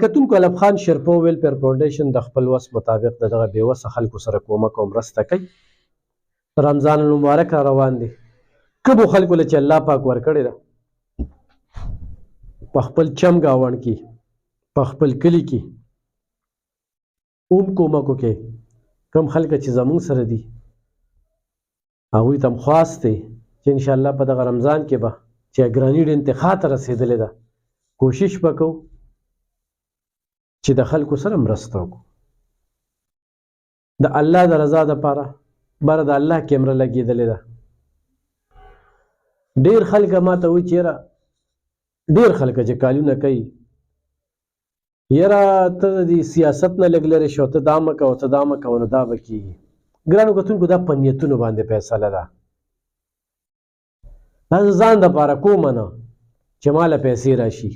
کتونکو علب خان شیرپو ویلفیر فاونډیشن د خپل وس مطابق دغه بېوسه خلکو سره کومک او مرسته کوي. رمضان المبارک را روان دی. کومو خلکو له چې الله پاک ورکړې ده په خپل چم ګاونډ کې په خپل کلي کې کومک وکړي. کوم خلک چې زموږ سره دي هغوی ته هم خواست دی چې انشاءالله په دغه رمضان کې به چې ګراني ډېر انتخا ته رسېدلې ده کوشش به کوو چې د خلکو سره مرسته وکړو د الله د رضا دپاره. بره د الله کیمره لګېدلې ده. ډېر خلک ما ته وایي چې یاره ډېر خلک چې کالونه کوي یاره ته د سیاست نه لږ لرې شو ته دا مه کوه ته دا مه کوه نو دا به کېږي. ګرانو کتونکو دا په نیتونو باندې فیصله ده. دا زه ځان دپاره کومه نه چې ما له پیسې راشي.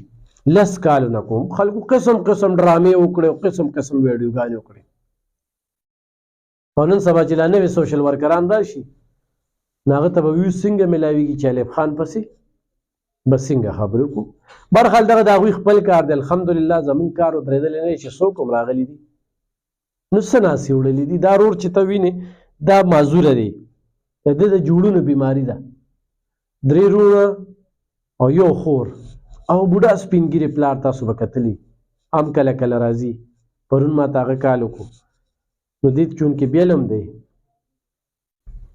لس کالونه کوم خلکو قسم قسم ډرامې وکړې او قسم قسم ویډیوګانې وکړې او نن سبا چې لا نوې سوشل ورکران راشي نو هغه ته به ویوز څنګه میلاویږي چې الف خان پسې به څنګه خبرې وکړو. برخال دغه د هغوی خپل کار دی. الحمدلله زمونږ کار ودرېدلی نه چې څوک هم راغلي دي نو څه ناسې وړلي دي. دا رور چې ته وینې دا معذوره دی. د ده د جوړونو بیماري ده. 3 وروڼه او 1 خور او بوډا سپین ګیرې پلار تاسو به کتلي هم کله کله راځي. پرون ما ته هغه کال وکړو نو دې چونکې بیل هم دی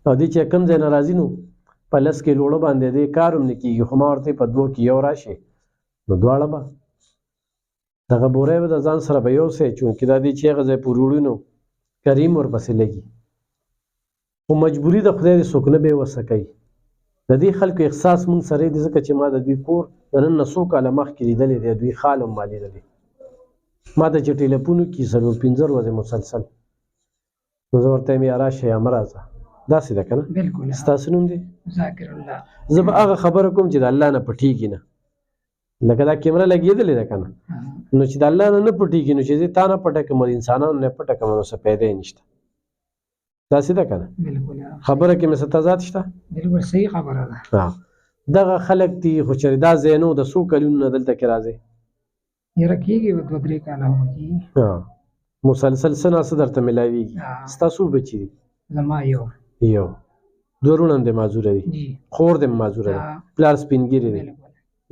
او دې چې کوم ځای نه راځي نو په 10 کې لوړه باندې دې کار هم نه کېږي. خو ما ورته په 2 کې یو راشي نو دواړه به دغه بوری به د ځان سره به یوسئ چونکې دا دې چې هغه ځای پورې وړي نو کریم ورپسې لګي. خو مجبوري د خدای دې څوک نه بېوسه کوي. د دې خلکو احساس مونږ سره دی ځکه چې ما د دوی کور د نن نه څو کاله مخکې لیدلی دی. دوی خال هم ما لیدلی. ما ته چې ټیلیفون وکړي 4-5 ورځې مسلسل نو زه ورته یم یا راشه یا مه راځه. داسې ده که نه؟ بلکل. ستاسو نوم دی؟ ذاکر الله. زه به هغه خبره کوم چې د الله نه پټېږي نه. لکه دا کیمره لګېدلې ده که نه نو چې د الله نه نه پټېږي نو چې زه تا نه پټه کړم د انسانانو نه پټه کړم نو څه پیدا یې نشته. داسې ده که نه؟ بلکل. خبره کې مې څه تضاد شته؟ بلکل صحیح خبره ده. دغه خلک دي خو چې دا ځای نه و د څو کلونو نه دلته کې راځئ یاره کېږي 2-3 کاله وکړي مسلسل څه نه څه درته میلاویږي. ستاسو بچي دي؟ زما یو 2 وروڼه هم دې معذوره دي خور دې هم معذوره ده پلار سپین ګیرې دی.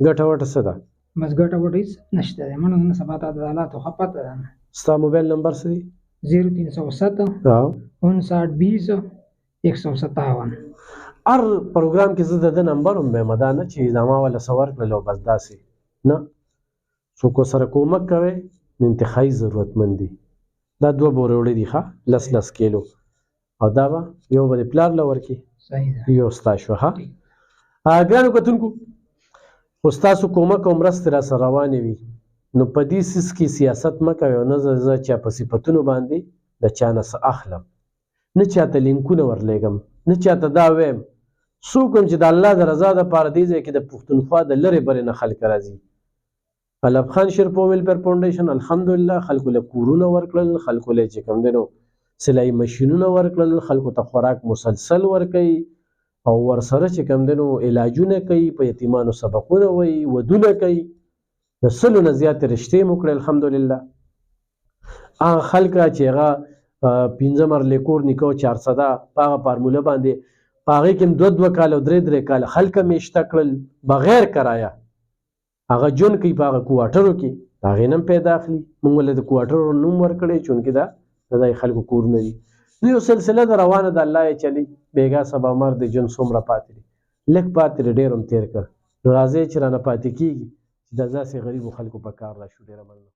ګټه وټه څه ده؟ بس ګټه وټه هېڅ نشته دی. منو نن سبا ته د حالاتو ښه پته ده. ستا موبایل نمبر څه دی؟ 0307 59 20 157. هر پروګرام کې زه د ده نمبر هم وایم دا نه چې زما والا څه ورکړل او بس داسې نه. څوک ورسره کومک کوئ نو انتخابي ضرورتمند دي. دا 2 بورې وړې دي ښه 10 کیلو او دا به یو به دې پلار له ورکړي یو ستا شوه. ښه ګرانو کتونکو خو ستاسو کومک او مرستې را سره روانې وي نو په دې څیز کې سیاست مه کوئ او نه زه چا په صفتونو باندې د چا نه څه اخلم نه چاته لینکونه ورلیږم نه چاته دا ویم. څوک هم چې د الله د رضا دپاره دې ځای کې د پښتونخوا د لرې برې نه خلک راځي. علب خان شیرپو ویلفیر فاونډیشن الحمدلله خلکو له کورونه ورکړل خلکو له چې کوم دی نو سلایي مشینونه ورکړل خلکو ته خوراک مسلسل ورکوي او ورسره چې کوم دی نو علاجونه کوي په یتیمانو سبقونه وایي ودونه کوي. د 100 نه زیاتې رشتې مو کړې الحمدلله. هغه خلکه چې هغه 15 مرلې کور نیکه 400 په هغه فارموله باندې په هغې کې هم 2 کاله او 3 کاله خلکه میشته کړل بغیر کرایه هغه ژوند کوي په هغه کوارټرو کې د هغې نه هم پیدا اخلي. موږ ولې د کوارټرو نوم ورکړی چونکې دا د دې خلکو کورونه دي. نو یو سلسله د روانه د الله یې چلی بیګا سبا مر د ژوند څومره پاتې دي لږ پاتې دی ډېر هم تېر کړ نو راځئ چې رانه پاتې کېږي چې د داسې غریبو خلکو په کار راشو. ډېره مننه.